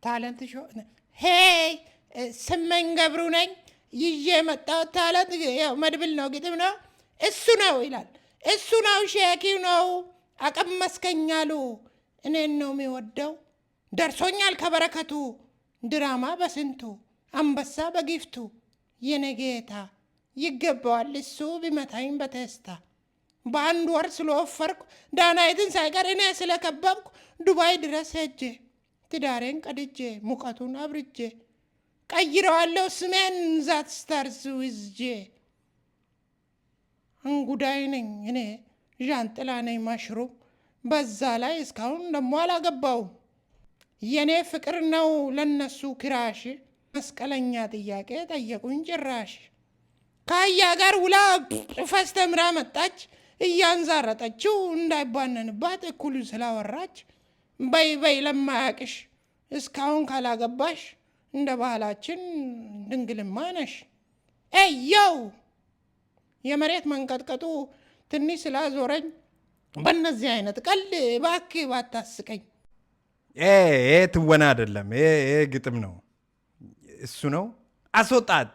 ታለንት ሾ ሄይ ስመኝ ገብሩ ነኝ ይዤ መጣው ታለንት ያው መድብል ነው ግጥም ነው እሱ ነው ይላል እሱ ነው ሼኪው ነው አቀመስከኛሉ እኔን ነው የሚወደው ደርሶኛል ከበረከቱ ድራማ በስንቱ አንበሳ በጊፍቱ የነጌታ ይገባዋል እሱ ቢመታኝ በቴስታ በአንድ ወር ስለወፈርኩ ዳናይትን ሳይቀር እኔ ስለከበብኩ ዱባይ ድረስ ሄጄ ትዳሬን ቀድጄ ሙቀቱን አብርጄ ቀይረዋለሁ ስሜን ዛት ስታርዝ ውዝጄ እንጉዳይ ነኝ እኔ ዣንጥላ ነኝ ማሽሩም በዛ ላይ እስካሁን ደሞ አላገባውም የኔ ፍቅር ነው ለነሱ ክራሽ መስቀለኛ ጥያቄ ጠየቁኝ ጭራሽ ካያ ጋር ውላ ፈስተምራ መጣች እያንዛረጠችው እንዳይባነንባት እኩሉ ስላወራች በይ በይ ለማያቅሽ እስካሁን ካላገባሽ እንደ ባህላችን ድንግልማ ነሽ ኤየው የመሬት መንቀጥቀጡ ትንሽ ስላዞረኝ በእነዚህ አይነት ቀልድ እባክህ ባታስቀኝ ትወና አይደለም ግጥም ነው እሱ ነው አስወጣት